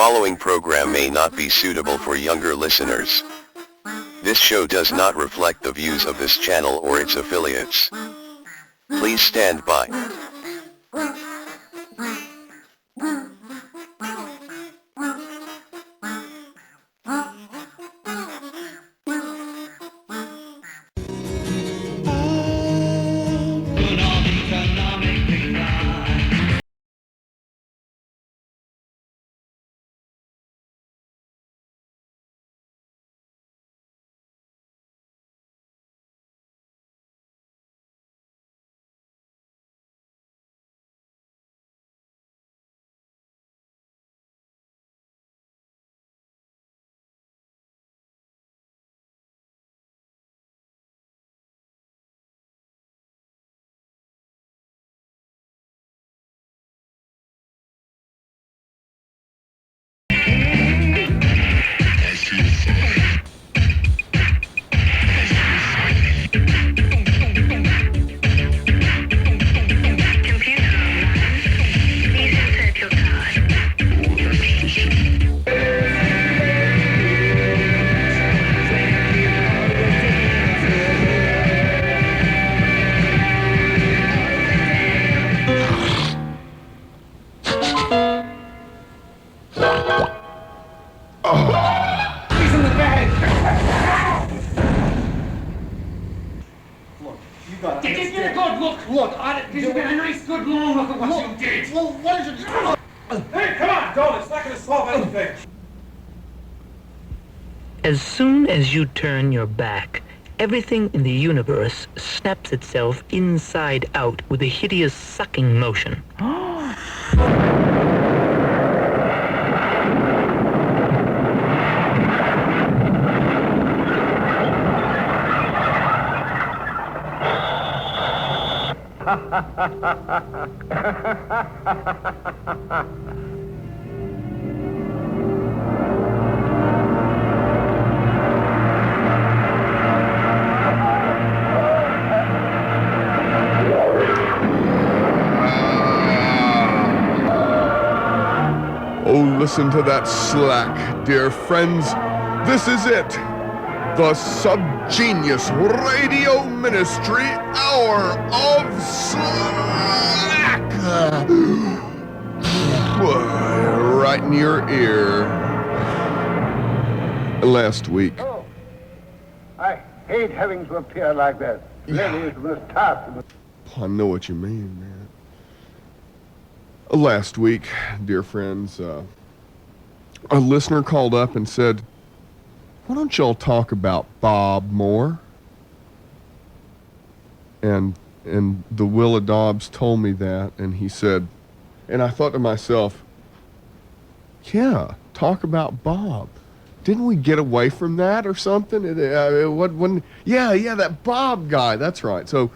following program may not be suitable for younger listeners. This show does not reflect the views of this channel or its affiliates. Please stand by. Did you get a nice good long look at what you did? Well, what is it? Hey, come on, don't. It's not going to solve anything. As soon as you turn your back, everything in the universe snaps itself inside out with a hideous sucking motion. Oh, listen to that slack, dear friends. This is it. The Subgenius Radio Ministry Hour of Slack. Right in your ear. Last week. Oh, I hate having to appear like that. Ladies must talk. I know what you mean, man. Last week, dear friends, a listener called up and said, why don't y'all talk about Bob more? And the Willa Dobbs told me that, and he said, and I thought to myself, yeah, talk about Bob. Didn't we get away from that or something? Yeah, that Bob guy, that's right. So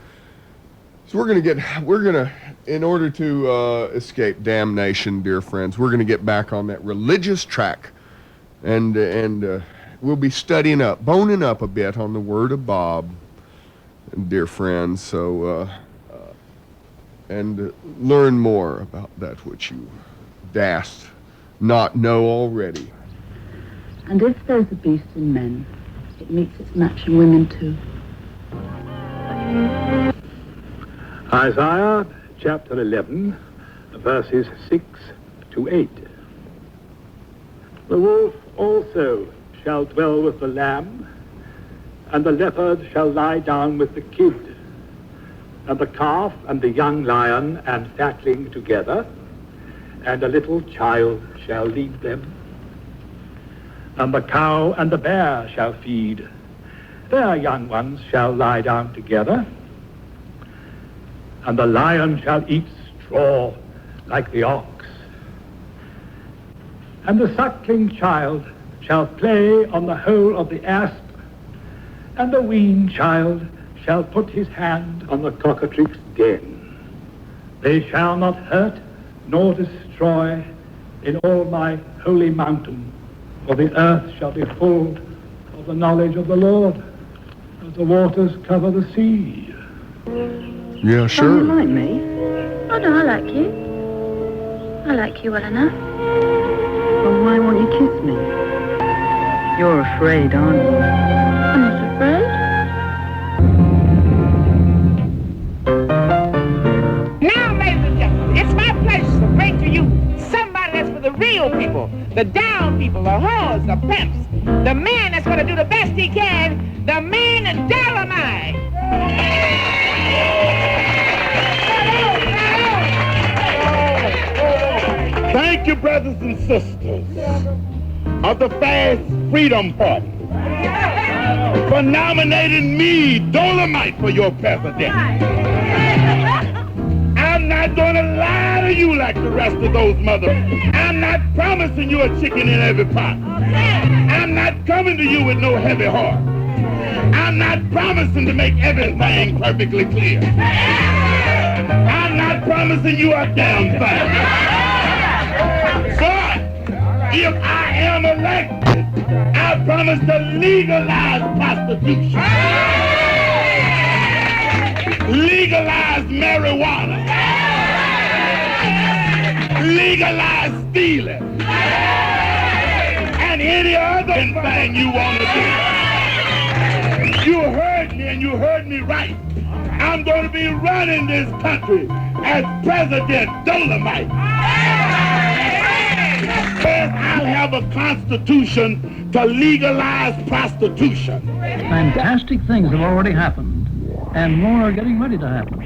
we're gonna, in order to escape damnation, dear friends, we're gonna get back on that religious track, and we'll be studying up, boning up a bit on the word of Bob, dear friends. So and learn more about that which you dast not know already. And if there's a beast in men, it meets its match in women too. Isaiah chapter 11, verses 6 to 8. The wolf also shall dwell with the lamb, and the leopard shall lie down with the kid, and the calf and the young lion and fatling together, and a little child shall lead them. And the cow and the bear shall feed, their young ones shall lie down together, and the lion shall eat straw like the ox. And the suckling child shall play on the hole of the asp, and the weaned child shall put his hand on the cockatrice's den. They shall not hurt nor destroy in all my holy mountain, for the earth shall be full of the knowledge of the Lord, as the waters cover the sea. Yeah, sure. Don't you like me? Oh no, I like you. I like you well enough. Well, why won't you kiss me? You're afraid, aren't you? I'm not afraid. Now, ladies and gentlemen, it's my pleasure to bring to you somebody that's for the real people, the down people, the whores, the pimps, the man that's going to do the best he can, the man in Dolomite. Thank you, brothers and sisters of the Fast Freedom Party, for nominating me, Dolomite, for your president. I'm not going to lie to you like the rest of those mothers. I'm not promising you a chicken in every pot. I'm not coming to you with no heavy heart. I'm not promising to make everything perfectly clear. I'm not promising you a damn thing. But if I am elected, I promise to legalize prostitution, legalize marijuana, legalize stealing, and any other thing you want to do. You heard me, and you heard me right. I'm going to be running this country as President Dolomite. I'll have a constitution to legalize prostitution. Fantastic things have already happened, and more are getting ready to happen.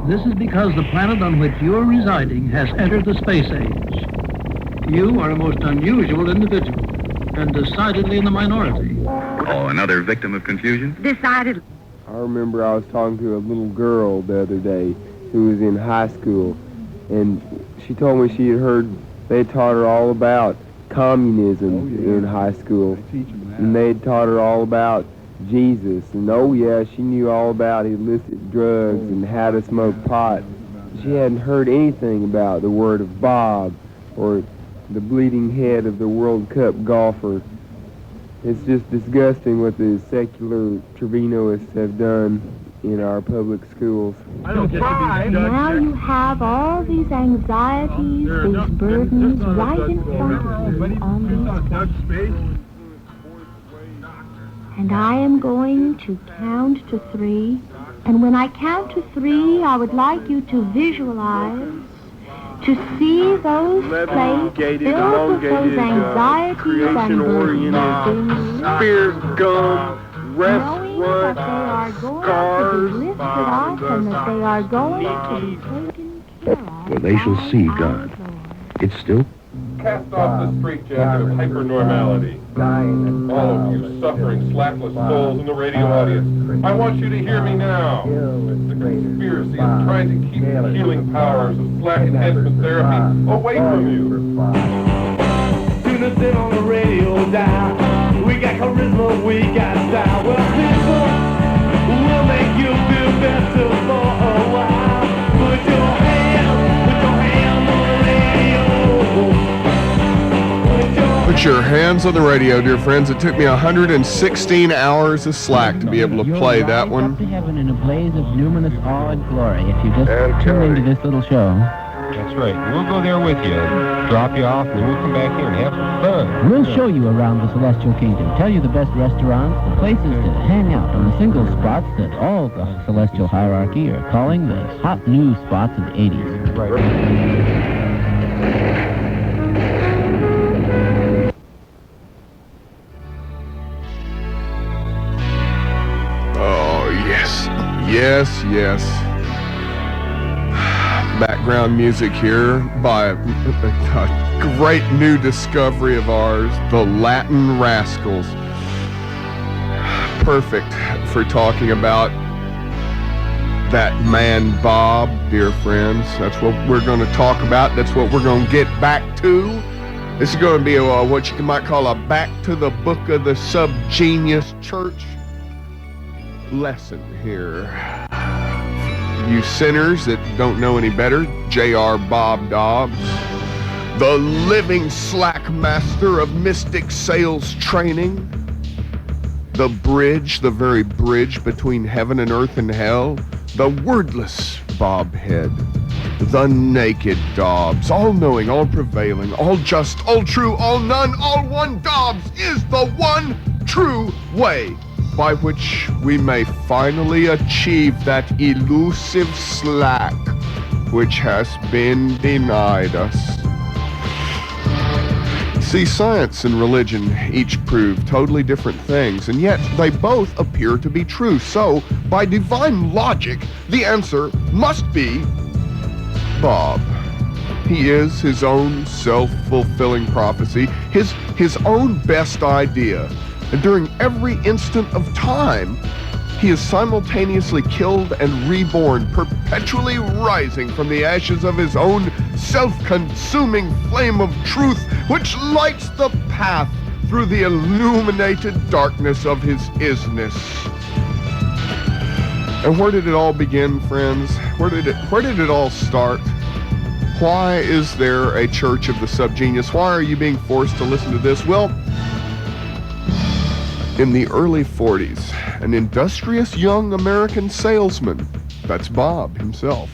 This is because the planet on which you're residing has entered the space age. You are a most unusual individual, and decidedly in the minority. Oh, another victim of confusion? Decidedly. I remember I was talking to a little girl the other day who was in high school, and she told me she had heard they taught her all about communism in high school, and they had taught her all about Jesus, and oh yeah, she knew all about illicit drugs and how to smoke pot. She hadn't heard anything about the word of Bob or the bleeding head of the World Cup golfer. It's just disgusting what the secular Trevinoists have done in our public schools. Now you have all these anxieties, these burdens right in front of you on these steps. And I am going to count to 3. And when I count to 3, I would like you to visualize, to see those plates filled with those anxieties and burdens, spears, gum, restaurant, cars, lifted off and that they are going to be taken care of. Well, they shall see God. It's still... Cast off the straitjacket of hypernormality. All of you suffering, slackless souls in the radio audience, I want you to hear me now. The conspiracy is trying to keep the healing powers of slack enhancement therapy away from you. Tune us in on the radio dial. We got charisma, we got style. Well, people, we'll make you feel better for a while. Put your hand on the radio. Put your hands on the radio, dear friends. It took me 116 hours of slack to be able to play that one. Up to heaven in a blaze of luminous awe and glory if you just tune into this little show. That's right. We'll go there with you, drop you off, and then we'll come back here and have some fun. We'll show you around the celestial kingdom, tell you the best restaurants, the places to hang out on the single spots that all the celestial hierarchy are calling the hot new spots of the 80s. Right. Yes. Background music here by a great new discovery of ours, the Latin Rascals. Perfect for talking about that man Bob, dear friends. That's what we're going to talk about. That's what we're going to get back to. This is going to be what you might call a back to the book of the subgenius church lesson here. You sinners that don't know any better, J.R. Bob Dobbs, the living slack master of mystic sales training, the bridge, the very bridge between heaven and earth and hell, the wordless Bob Head. The naked Dobbs, all-knowing, all-prevailing, all-just, all-true, all-none, all-one Dobbs is the one true way by which we may finally achieve that elusive slack which has been denied us. See, science and religion each prove totally different things, and yet they both appear to be true. So, by divine logic, the answer must be Bob. He is his own self-fulfilling prophecy, his own best idea. And during every instant of time, he is simultaneously killed and reborn, perpetually rising from the ashes of his own self-consuming flame of truth, which lights the path through the illuminated darkness of his isness. And where did it all begin, friends? Where did it all start? Why is there a Church of the Subgenius? Why are you being forced to listen to this? Well, in the early 40s, an industrious young American salesman, that's Bob himself,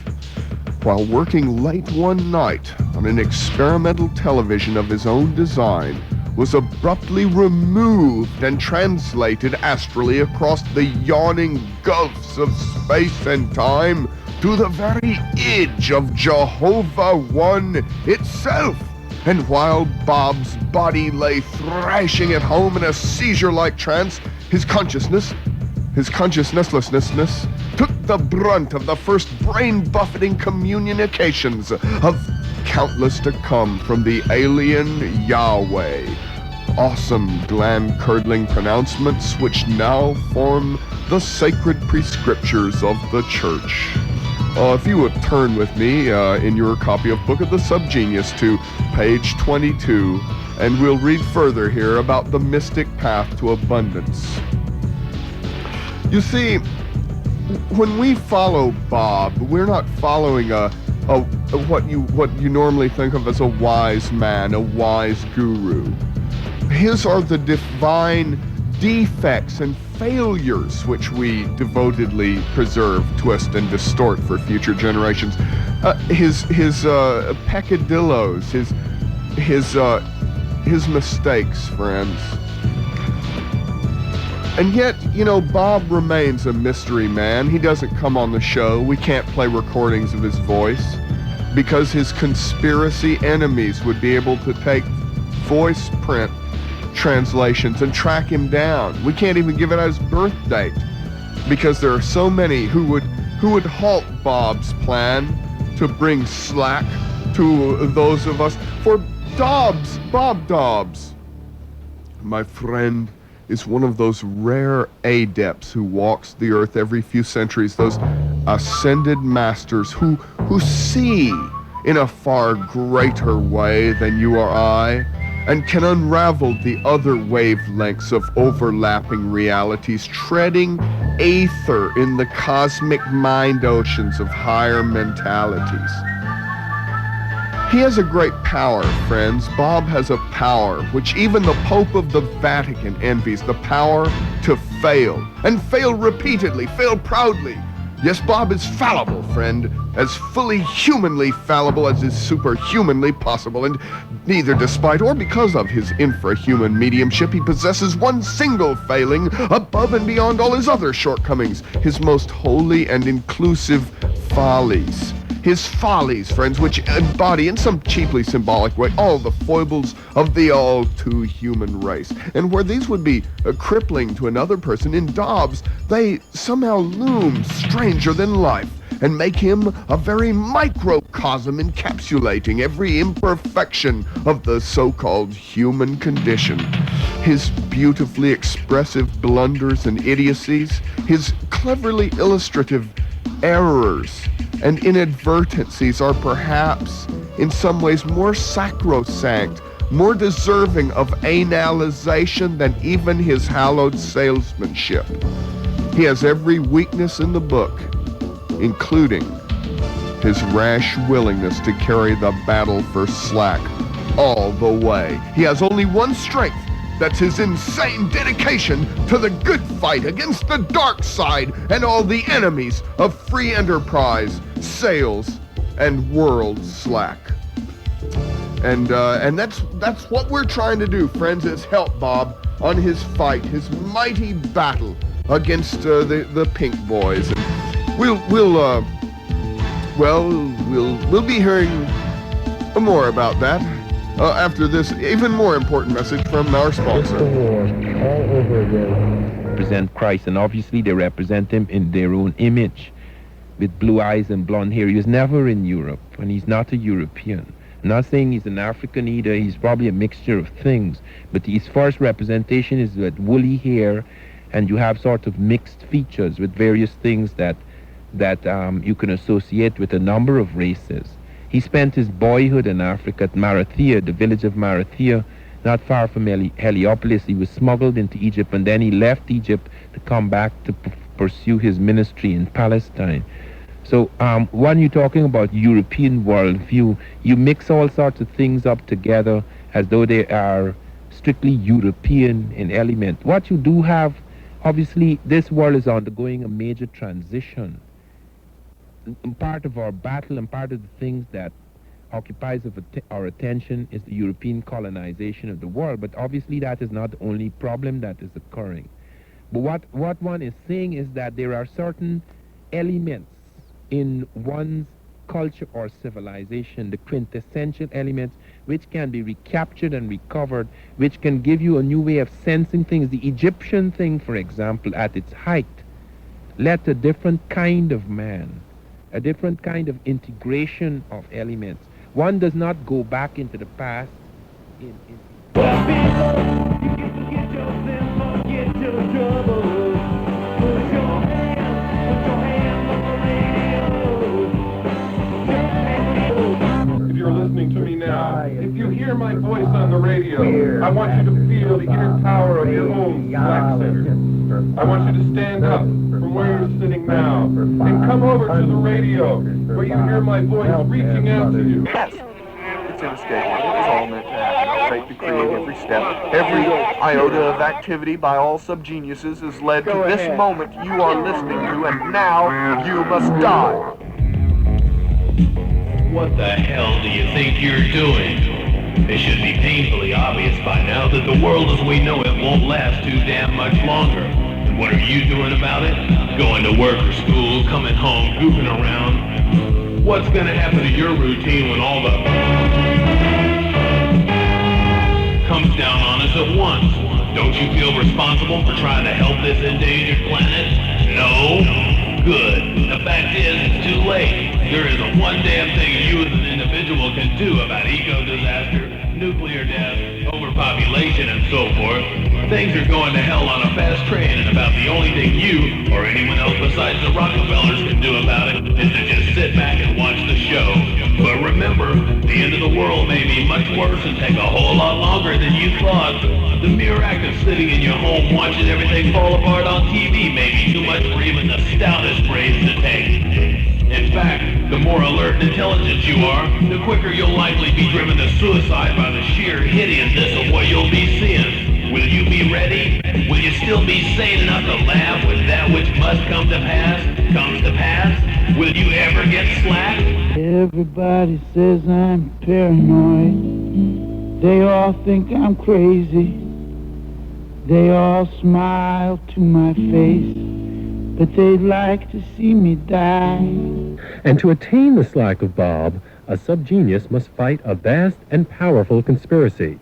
while working late one night on an experimental television of his own design, was abruptly removed and translated astrally across the yawning gulfs of space and time to the very edge of Jehovah One itself. And while Bob's body lay thrashing at home in a seizure-like trance, his consciousnesslessness took the brunt of the first brain-buffeting communications of countless to come from the alien Yahweh. Awesome, gland-curdling pronouncements which now form the sacred prescriptures of the Church. If you would turn with me in your copy of Book of the Subgenius to page 22, and we'll read further here about the mystic path to abundance. You see, when we follow Bob, we're not following what you normally think of as a wise man, a wise guru. His are the divine defects and failures which we devotedly preserve, twist, and distort for future generations. His peccadillos, his mistakes, friends. And yet, Bob remains a mystery man. He doesn't come on the show. We can't play recordings of his voice because his conspiracy enemies would be able to take voice print translations and track him down. We can't even give it his birth date because there are so many who would halt Bob's plan to bring slack to those of us. For Bob Dobbs, my friend, is one of those rare adepts who walks the earth every few centuries, those ascended masters who see in a far greater way than you or I, and can unravel the other wavelengths of overlapping realities, treading aether in the cosmic mind oceans of higher mentalities. He has a great power, friends. Bob has a power which even the Pope of the Vatican envies, the power to fail, and fail repeatedly, fail proudly. Yes, Bob is fallible, friend, as fully humanly fallible as is superhumanly possible, and neither despite or because of his infrahuman mediumship, he possesses one single failing above and beyond all his other shortcomings, his most holy and inclusive follies. His follies, friends, which embody in some cheaply symbolic way all the foibles of the all-too-human race. And where these would be crippling to another person, in Dobbs, they somehow loom stranger than life and make him a very microcosm encapsulating every imperfection of the so-called human condition. His beautifully expressive blunders and idiocies, his cleverly illustrative errors and inadvertencies are perhaps in some ways more sacrosanct, more deserving of analyzation than even his hallowed salesmanship. He has every weakness in the book, including his rash willingness to carry the battle for slack all the way. He has only one strength. That's his insane dedication to the good fight against the dark side and all the enemies of free enterprise, sales, and world slack. And that's what we're trying to do, friends, is help Bob on his fight, his mighty battle against the Pink Boys. And we'll be hearing more about that after this even more important message from our sponsor. Represent Christ, and obviously they represent him in their own image, with blue eyes and blonde hair. He was never in Europe, and he's not a European. I'm not saying he's an African either. He's probably a mixture of things, but his first representation is with woolly hair, and you have sort of mixed features with various things that you can associate with a number of races. He spent his boyhood in Africa at Marathia, the village of Marathia, not far from Heliopolis. He was smuggled into Egypt, and then he left Egypt to come back to pursue his ministry in Palestine. So when you're talking about European worldview, you mix all sorts of things up together as though they are strictly European in element. What you do have, obviously, this world is undergoing a major transition. And part of our battle and part of the things that occupies our attention is the European colonization of the world, but obviously that is not the only problem that is occurring. But what one is saying is that there are certain elements in one's culture or civilization, the quintessential elements, which can be recaptured and recovered, which can give you a new way of sensing things. The Egyptian thing, for example, at its height, led a different kind of man, a different kind of integration of elements. One does not go back into the past If you're listening to me now, if you hear my voice on the radio, I want you to feel the inner power of your own black center. I want you to stand up from where you're sitting now and come over to the radio where you hear my voice reaching out to you. It's inescapable. It was all meant to happen. Fate to create every step. Every iota of activity by all subgeniuses has led to this moment you are listening to, and now you must die. What the hell do you think you're doing? It should be painfully obvious by now that the world as we know it won't last too damn much longer. And what are you doing about it? Going to work or school, coming home, goofing around. What's gonna happen to your routine when all the comes down on us at once? Don't you feel responsible for trying to help this endangered planet? No? Good. The fact is, it's too late. There isn't one damn thing you as an individual can do about eco-disaster, nuclear death, overpopulation, and so forth. Things are going to hell on a fast train, and about the only thing you, or anyone else besides the Rockefellers, can do about it is to just sit back and watch the show. But remember, the end of the world may be much worse and take a whole lot longer than you thought. The mere act of sitting in your home watching everything fall apart on TV may be too much for even the stoutest brains to take. In fact, the more alert and intelligent you are, the quicker you'll likely be driven to suicide by the sheer hideousness of what you'll be seeing. Will you be ready? Will you still be sane enough to laugh when that which must come to pass comes to pass? Will you ever get slack? Everybody says I'm paranoid. They all think I'm crazy. They all smile to my face, but they'd like to see me die. And to attain the slack of Bob, a subgenius must fight a vast and powerful conspiracy,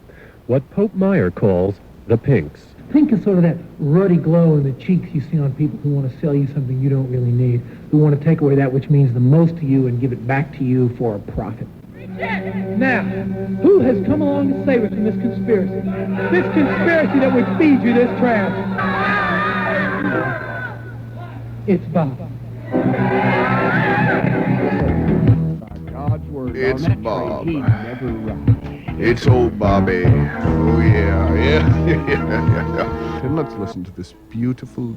what Pope Meyer calls the Pinks. Pink is sort of that ruddy glow in the cheeks you see on people who want to sell you something you don't really need, who want to take away that which means the most to you and give it back to you for a profit. Now, who has come along to save us from this conspiracy? This conspiracy that would feed you this trash. It's Bob. It's Bob. It's old Bobby. Oh yeah. And let's listen to this beautiful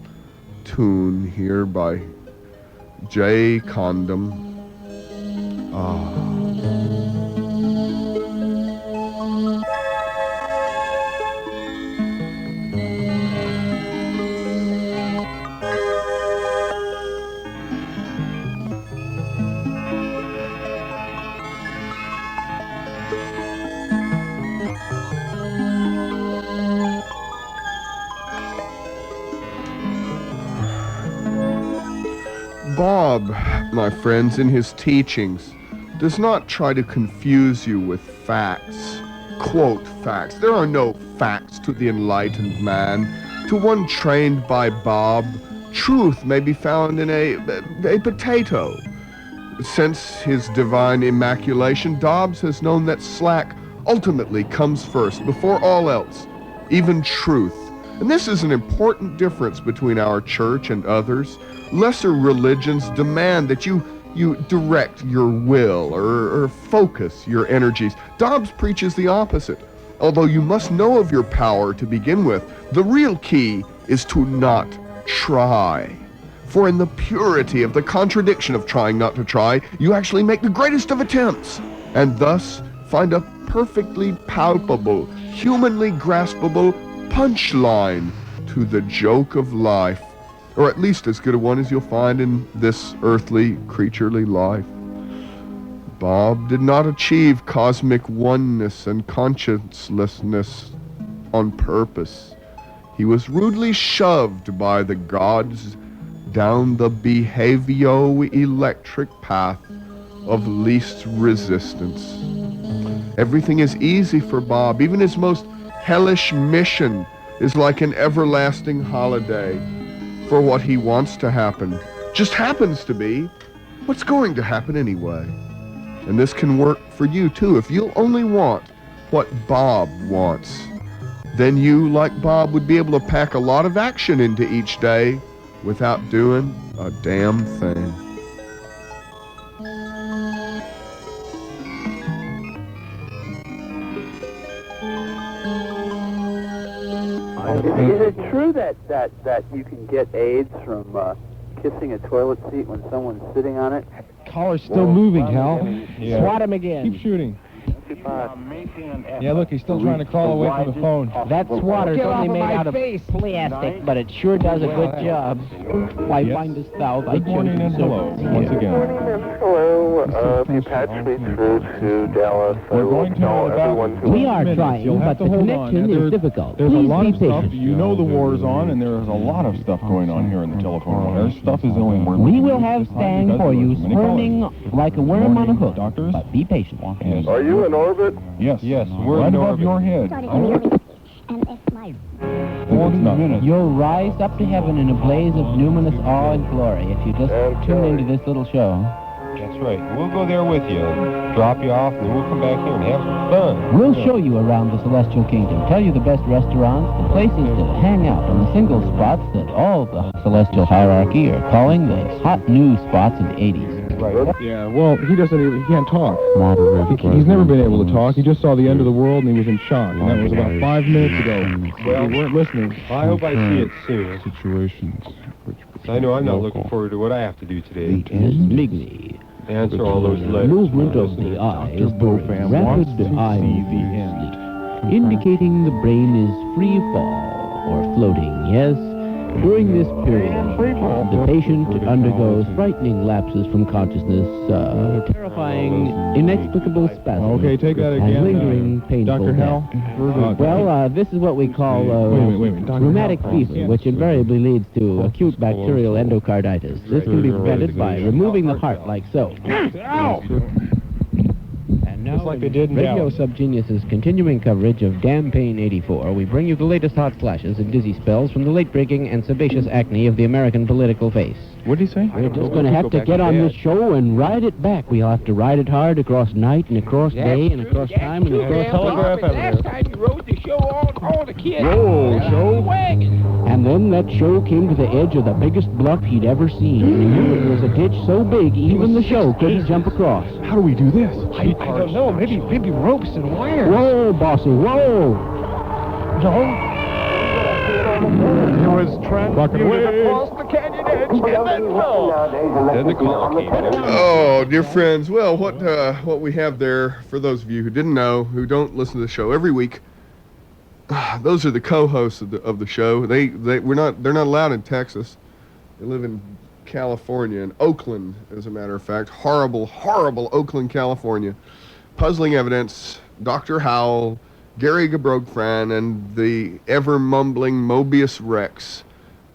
tune here by Jay Condom. Bob, my friends, in his teachings, does not try to confuse you with facts. Quote facts. There are no facts to the enlightened man. To one trained by Bob, truth may be found in a potato. Since his divine immaculation, Dobbs has known that slack ultimately comes first, before all else, even truth. And this is an important difference between our church and others. Lesser religions demand that you direct your will or focus your energies. Dobbs preaches the opposite. Although you must know of your power to begin with, the real key is to not try. For in the purity of the contradiction of trying not to try, you actually make the greatest of attempts, and thus find a perfectly palpable, humanly graspable punchline to the joke of life, or at least as good a one as you'll find in this earthly, creaturely life. Bob did not achieve cosmic oneness and consciencelessness on purpose. He was rudely shoved by the gods down the behavio-electric path of least resistance. Everything is easy for Bob. Even his most hellish mission is like an everlasting holiday. For what he wants to happen just happens to be what's going to happen anyway. And this can work for you too. If you'll only want what Bob wants, then you, like Bob, would be able to pack a lot of action into each day without doing a damn thing. Is it true that you can get AIDS from kissing a toilet seat when someone's sitting on it? Collar's still moving, Hal. Yeah. Swat him again. Keep shooting. Yeah, look, he's still trying to crawl away from the phone. That swatter's only made out of plastic, but it sure does a good job. Why, find us south, I Good morning and hello, once again. Hello, if you patch me through to Dallas, We're going to know about We are trying, but the connection is difficult. There's a Please lot be of stuff. patient. You know the war's on, and there's a lot of stuff going on here in the telephone wire. Stuff is only more. We will have Stang for you, squirming like a worm on a hook. Doctors? But be patient. Yes. Are you in orbit? Yes, we're right above your head. You'll rise up to heaven in a blaze of numinous awe and glory if you just tune into this little show. That's right. We'll go there with you, drop you off, and then we'll come back here and have some fun. We'll show you around the Celestial Kingdom, tell you the best restaurants, the places to hang out on the single spots that all the Celestial hierarchy are calling the hot new spots of the 80s. Right. Yeah, well, he can't talk. He's never been able to talk. He just saw the end of the world and he was in shock. And that was about 5 minutes ago. Well, we weren't listening. I hope I see it soon. Situations. I know I'm not looking forward to what I have to do today. Answer all those letters. Movement of the eye is during rapid eye movement, indicating the brain is free fall or floating, yes. During this period, the patient undergoes frightening lapses from consciousness, terrifying, inexplicable spasms, Okay, take that again. and lingering painful Dr. Hell? death. Well, this is what we call Wait a minute. Dr. rheumatic Hell. fever, which invariably leads to acute bacterial endocarditis. This can be prevented by removing the heart like so. And now, Just like they did in Radio Dallas. Subgenius's continuing coverage of Damn Pain 84, we bring you the latest hot flashes and dizzy spells from the late-breaking and sebaceous acne of the American political face. What did he say? We're just going to have to get on this show and ride it back. We'll have to ride it hard across night and across day and across time and across Telegraph Last time you rode the show, all the kids. Whoa, show? And then that show came to the edge of the biggest bluff he'd ever seen. And he knew it was a ditch so big, even the show couldn't jump across. How do we do this? I don't know. Maybe ropes and wires. Whoa, bossy, whoa! It was transmuted across the canyon edge and Then the call came in. Oh, dear friends, well, what we have there, for those of you who didn't know, who don't listen to the show every week, those are the co-hosts of the show. They're not allowed in Texas. They live in California, in Oakland, as a matter of fact. Horrible Oakland, California. Puzzling Evidence, Dr. Howell, Gary Gebrogfran, and the ever-mumbling Mobius Rex.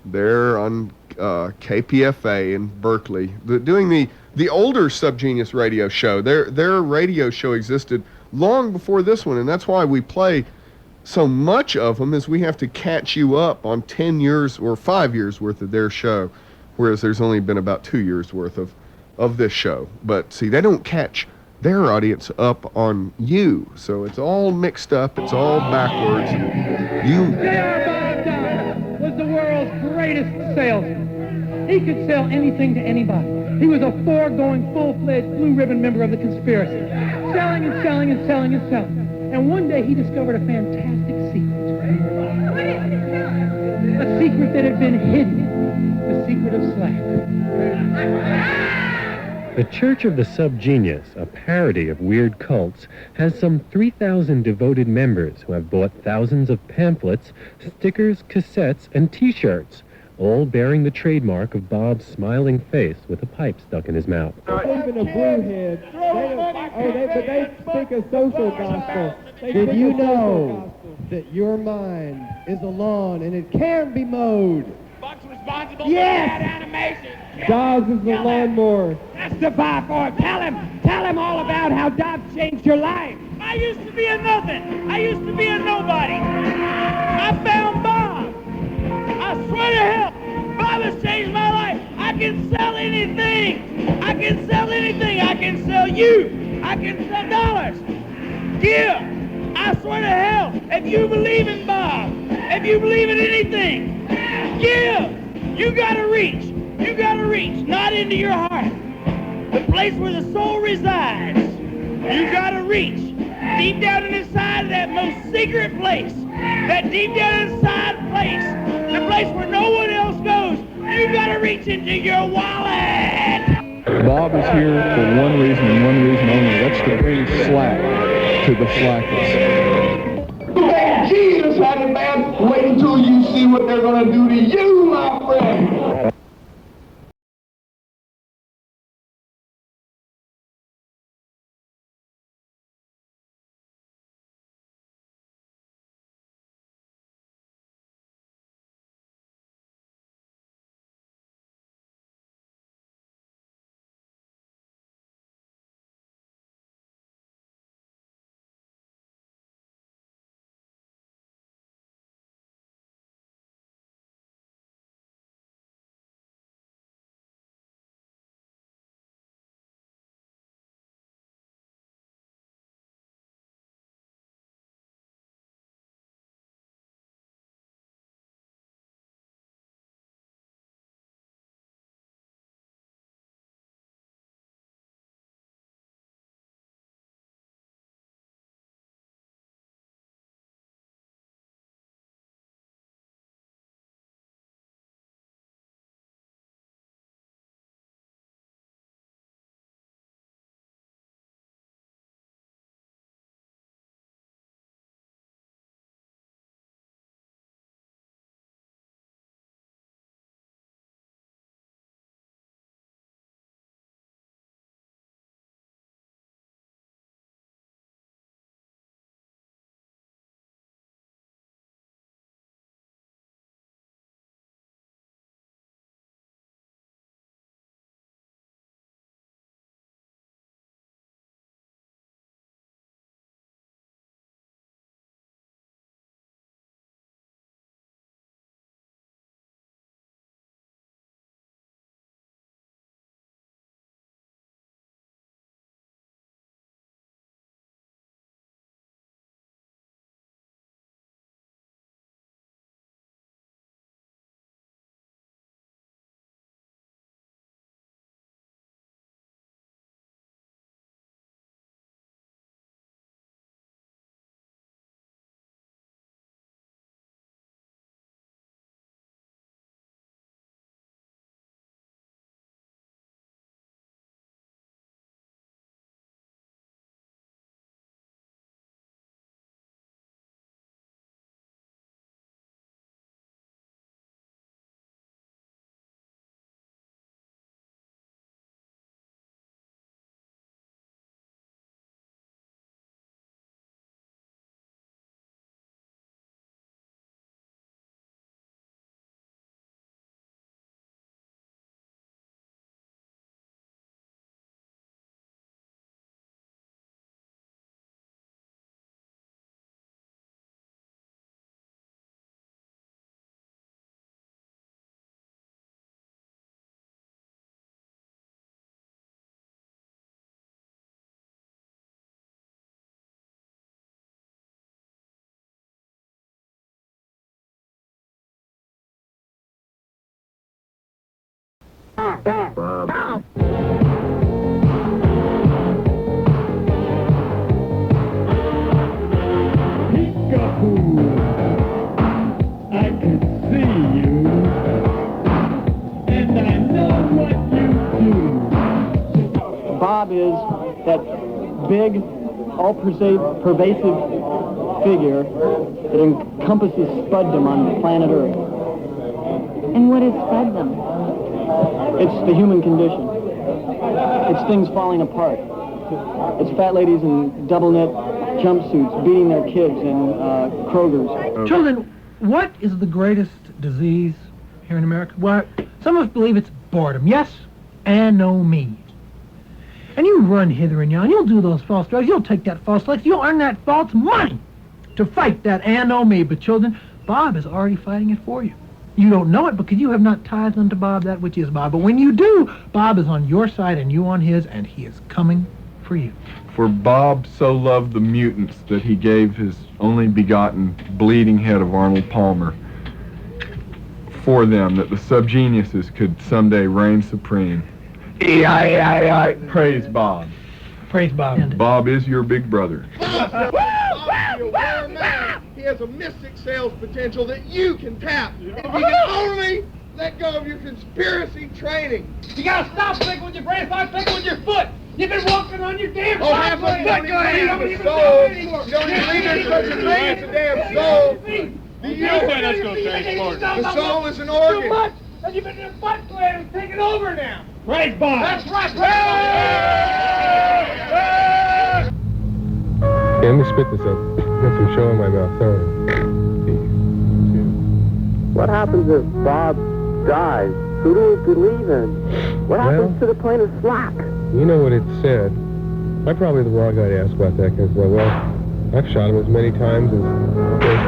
They're on KPFA in Berkeley, doing the older Subgenius radio show. Their radio show existed long before this one, and that's why we play so much of them, is we have to catch you up on 10 years or 5 years worth of their show, whereas there's only been about 2 years worth of this show. But see, they don't catch their audience up on you, so it's all mixed up, it's all backwards. J.R. Bob was the world's greatest salesman. He could sell anything to anybody. He was a foregoing, full-fledged, blue-ribbon member of the conspiracy, selling and selling and selling and selling. And one day he discovered a fantastic secret. A secret that had been hidden. The secret of slack. The Church of the Subgenius, a parody of weird cults, has some 3,000 devoted members who have bought thousands of pamphlets, stickers, cassettes, and T-shirts, all bearing the trademark of Bob's smiling face with a pipe stuck in his mouth. Even a brewhead, they speak a social gospel. Did you know that your mind is a lawn and it can be mowed? Buck's responsible Yes! for that animation. Dobbs is the lawnmower. Testify for it. Tell him all about how Dobbs changed your life. I used to be a nothing. I used to be a nobody. I found Bob. I swear to hell, Bob has changed my life. I can sell anything. I can sell anything. I can sell you. I can sell dollars. Give. I swear to hell, if you believe in Bob, if you believe in anything, give. You gotta reach. You gotta reach, not into your heart, the place where the soul resides. You gotta reach deep down inside that most secret place, that deep down inside place, the place where no one else goes. You gotta reach into your wallet. Bob is here for one reason and one reason only. That's to bring slack to the slackless. Man, Jesus had it, man. Wait until you see what they're going to do to you, my friend. I can see you, and I know what you do. Bob is that big, all-pervasive figure that encompasses spuddom on planet Earth. And what is spuddom? It's the human condition. It's things falling apart. It's fat ladies in double-knit jumpsuits beating their kids in Kroger's. Children, what is the greatest disease here in America? Well, some of us believe it's boredom. Yes, anomie. And you run hither and yon. You'll do those false drugs. You'll take that false legs. You'll earn that false money to fight that anomie. But children, Bob is already fighting it for you. You don't know it because you have not tithed unto Bob that which is Bob. But when you do, Bob is on your side and you on his, and he is coming for you. For Bob so loved the mutants that he gave his only begotten bleeding head of Arnold Palmer for them, that the subgeniuses could someday reign supreme. E-I-E-I-I. Praise Bob. Praise Bob. Bob is your big brother. He has a mystic sales potential that you can tap. If you can only let go of your conspiracy training. You gotta stop thinking with your brain, start thinking with your foot. You've been walking on your damn Oh, half of you don't even believe in the soul. You don't even believe there's such a thing as a damn soul. The soul is an organ. Too much, and you've been in the butt gland and taking over now. Praise Bob. That's right. Yeah, let me spit this up. Got some show in my mouth, sorry. What happens if Bob dies? Who do we believe in? What happens to the plane of slack? You know what it said. I'm probably the wrong guy to ask about that because, well, I've shot him as many times as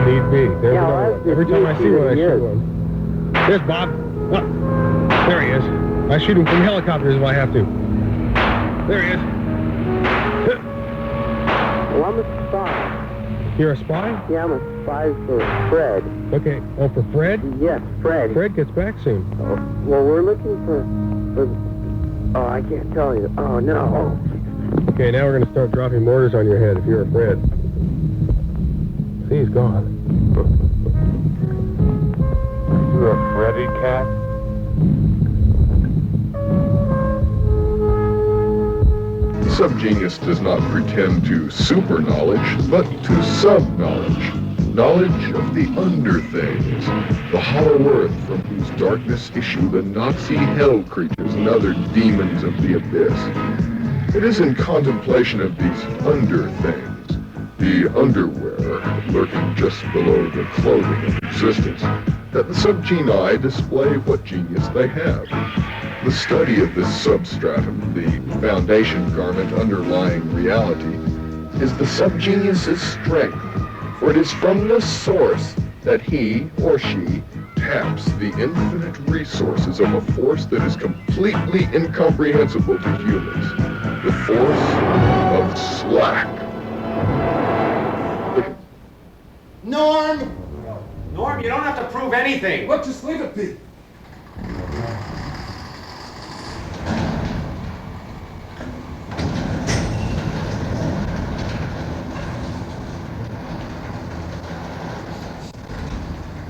need be. There's another one. Every time I see one, I shoot one. There's Bob. Oh, there he is. I shoot him from helicopters if I have to. There he is. Well, I'm a spy. You're a spy? Yeah, I'm a spy for Fred. Okay. Oh, for Fred? Yes, Fred. Fred gets back soon. Oh, well, we're looking for... Oh, I can't tell you. Oh, no. Okay, now we're going to start dropping mortars on your head if you're a Fred. See, he's gone. You're a Freddy cat? Subgenius does not pretend to super knowledge, but to sub-knowledge. Knowledge of the under things, the hollow earth from whose darkness issue the Nazi hell creatures and other demons of the abyss. It is in contemplation of these under things, the underwear lurking just below the clothing of existence, that the subgenii display what genius they have. The study of this substratum, the foundation garment underlying reality, is the subgenius's strength, for it is from this source that he or she taps the infinite resources of a force that is completely incomprehensible to humans, the force of slack. Norm! Norm, you don't have to prove anything. Look, just leave it be.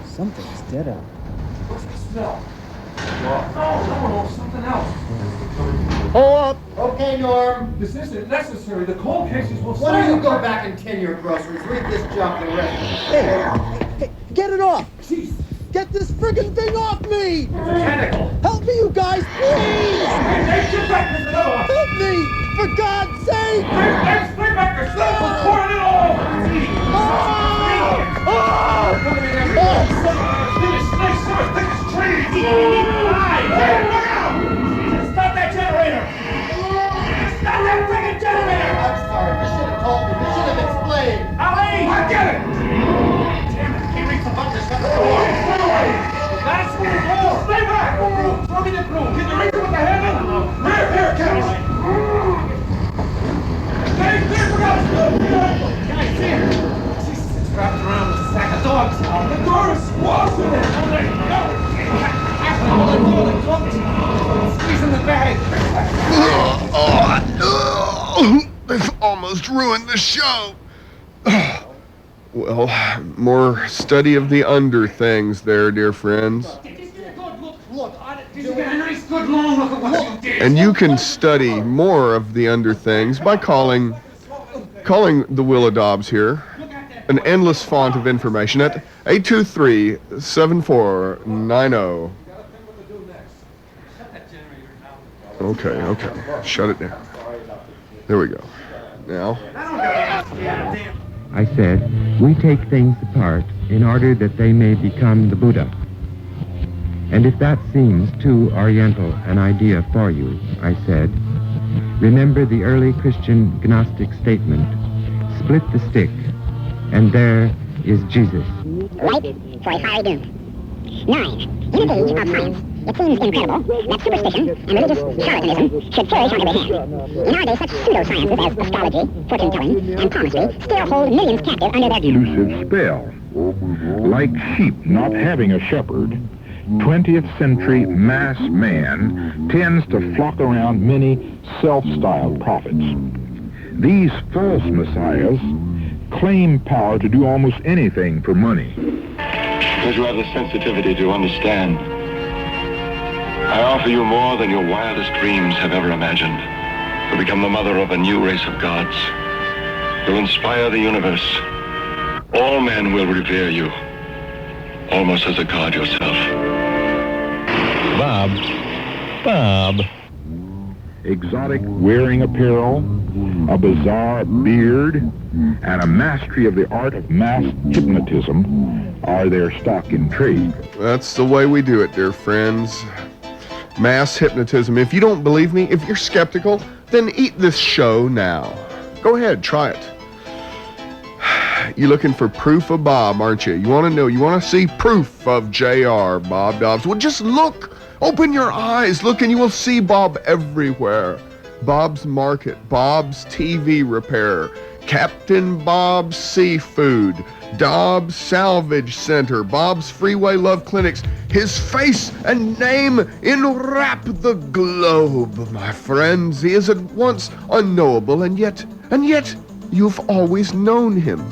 Something's dead out. What's the smell? No, something else. Hold up. Okay, Norm. This isn't necessary. The cold cases will Why don't you go back and tin your groceries? Read this junk and rest. Hey, get it off! Jeez. Get this friggin' thing off me! It's a tentacle. Help me, you guys, please! Help me! For God's sake! Stay back yourself! We're pouring it all! Stop that generator! Stop that friggin' generator! I'm sorry. You should have told me. You should have explained. Ali! I get it! Damn it. He reached the button to shut the door. That's the door! Stay back! Throw me the broom! Can you reach it with the handle? Here, Cash! Stay clear for God's sake! Can I see her? It's wrapped around with a sack of dogs. The door is squashed in it! Go! the show. Well, more study of the under things there, dear friends. And you can study more of the under things by calling the Willa Dobbs here an endless font of information at 823-7490. Okay. Shut it down. There we go. Now. I said, we take things apart in order that they may become the Buddha. And if that seems too oriental an idea for you, I said, remember the early Christian Gnostic statement, split the stick, and there is Jesus. Light for a fiery doom. 9. In an age of science, it seems incredible that superstition and religious charlatanism should flourish on every hand. In our day, such pseudosciences as astrology, fortune-telling, and palmistry still hold millions captive under their elusive spell. Like sheep not having a shepherd, 20th century mass man tends to flock around many self-styled prophets. These false messiahs claim power to do almost anything for money. Because you have the sensitivity to understand, I offer you more than your wildest dreams have ever imagined. To become the mother of a new race of gods. You'll inspire the universe. All men will revere you, almost as a god yourself. Bob. Exotic wearing apparel, a bizarre beard, and a mastery of the art of mass hypnotism are their stock in trade. That's the way we do it, dear friends. Mass hypnotism. If you don't believe me, if you're skeptical, then eat this show now. Go ahead, try it. You looking for proof of Bob, aren't you? You want to know, you want to see proof of J.R. Bob Dobbs. Well, just look. Open your eyes, look, and you will see Bob everywhere. Bob's Market, Bob's TV Repair, Captain Bob's Seafood, Dobbs Salvage Center, Bob's Freeway Love Clinics. His face and name enwrap the globe, my friends. He is at once unknowable, and yet you've always known him.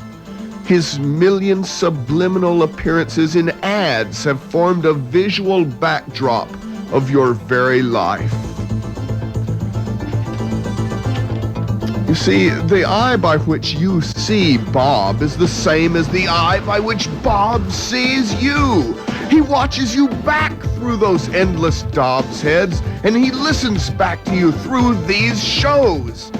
His million subliminal appearances in ads have formed a visual backdrop of your very life. You see, the eye by which you see Bob is the same as the eye by which Bob sees you. He watches you back through those endless Dobbs heads, and he listens back to you through these shows.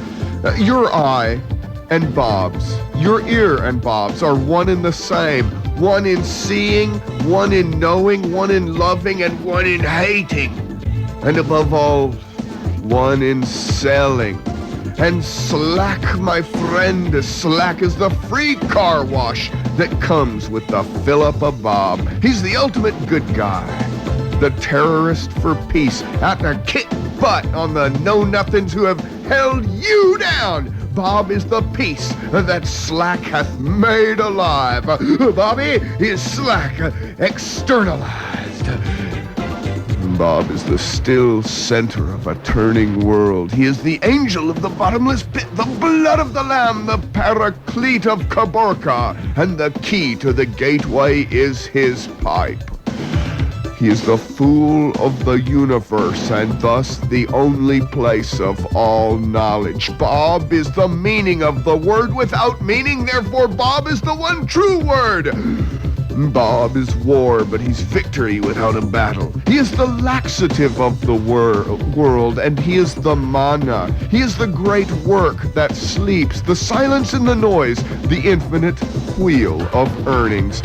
Your eye and Bob's, your ear and Bob's are one and the same. One in seeing, one in knowing, one in loving, and one in hating. And above all, one in selling. And slack, my friend, slack is the free car wash that comes with the fill-up of Bob. He's the ultimate good guy. The terrorist for peace out to kick butt on the know-nothings who have held you down. Bob is the peace that slack hath made alive. Bobby is slack externalized. Bob is the still center of a turning world. He is the angel of the bottomless pit, the blood of the lamb, the paraclete of Caborca, and the key to the gateway is his pipe. He is the fool of the universe, and thus the only place of all knowledge. Bob is the meaning of the word without meaning, therefore Bob is the one true word. Bob is war, but he's victory without a battle. He is the laxative of the world, and he is the mana. He is the great work that sleeps, the silence and the noise, the infinite wheel of earnings.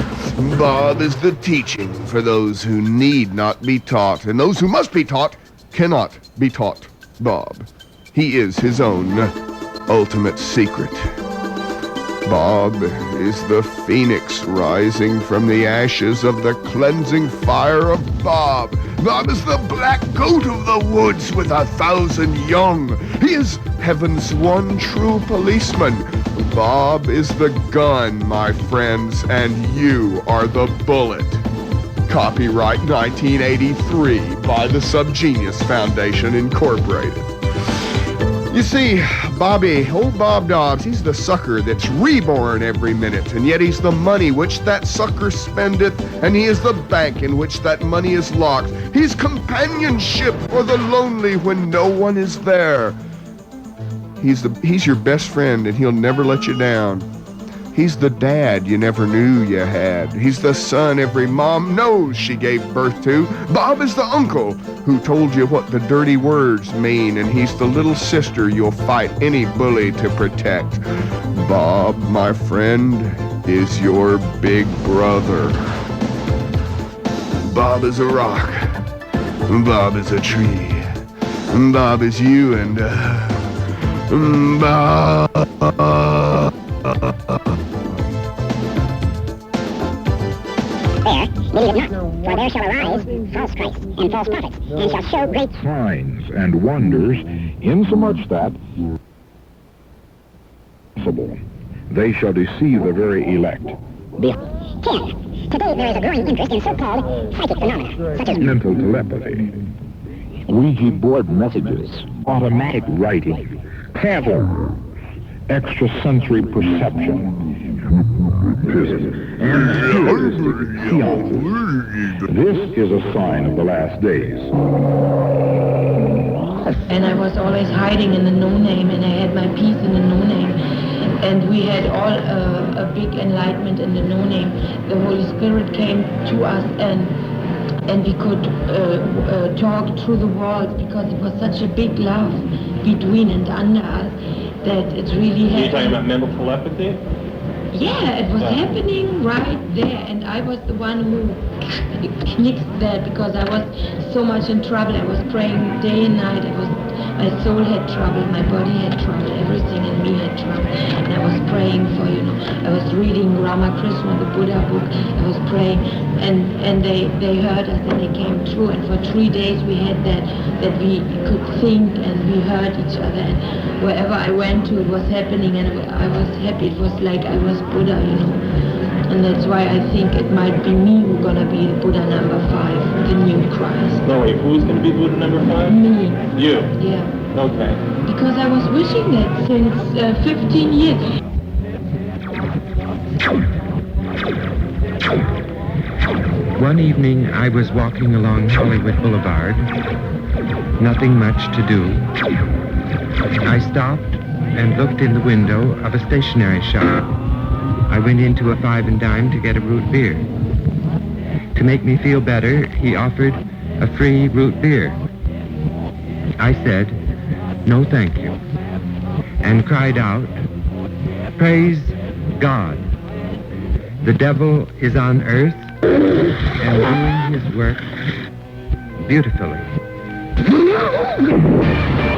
Bob is the teaching for those who need not be taught, and those who must be taught cannot be taught. Bob. He is his own ultimate secret. Bob is the phoenix rising from the ashes of the cleansing fire of Bob. Bob is the black goat of the woods with 1,000 young. He is heaven's one true policeman. Bob is the gun, my friends, and you are the bullet. Copyright 1983 by the Subgenius Foundation, Incorporated. You see, Bobby, old Bob Dobbs, he's the sucker that's reborn every minute, and yet he's the money which that sucker spendeth, and he is the bank in which that money is locked. He's companionship for the lonely when no one is there. He's your best friend, and he'll never let you down. He's the dad you never knew you had. He's the son every mom knows she gave birth to. Bob is the uncle who told you what the dirty words mean, and he's the little sister you'll fight any bully to protect. Bob, my friend, is your big brother. Bob is a rock. Bob is a tree. Bob is you and Bob. There, believe it not, for there shall arise false Christs and false prophets, and shall show great signs and wonders, insomuch that they shall deceive the very elect. 10. Today there is a growing interest in so-called psychic phenomena, such as mental telepathy, Ouija board messages, automatic writing, patterns, extrasensory perception, and seances. This is a sign of the last days. And I was always hiding in the no-name, and I had my peace in the no-name. And we had all a big enlightenment in the no-name. The Holy Spirit came to us, and we could talk through the walls, because it was such a big love between and under us that it really happened. Are you talking about mental telepathy? Yeah, it was happening right there, and I was the one who nixed that, because I was so much in trouble. I was praying day and night. My soul had trouble, my body had trouble, everything in me had trouble. And I was praying for, I was reading Ramakrishna, the Buddha book. I was praying, and they heard us, and they came through. And for 3 days we had that we could think, and we heard each other. And wherever I went to, it was happening, and I was happy. It was like I was Buddha, And that's why I think it might be me who's gonna be Buddha number 5, the new Christ. No, wait, who's gonna be Buddha number 5? Me. You? Yeah. Okay. Because I was wishing that since 15 years. One evening I was walking along Hollywood Boulevard, nothing much to do. I stopped and looked in the window of a stationery shop. I went into a 5 and dime to get a root beer. To make me feel better, he offered a free root beer. I said, "No, thank you," and cried out, "Praise God! The devil is on earth and doing his work beautifully."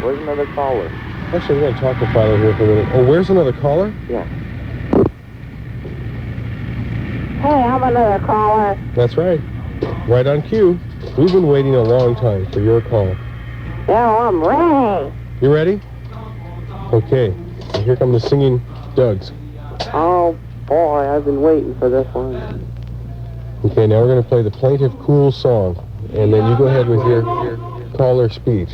Where's another caller? Actually, we're going to talk to Philo here for a minute. Oh, where's another caller? Yeah. Hey, I'm another caller. That's right. Right on cue. We've been waiting a long time for your call. Yeah, I'm ready. You ready? Okay. Here come the singing duds. Oh, boy, I've been waiting for this one. Okay, now we're going to play the plaintive, cool song. And then you go ahead with your caller speech.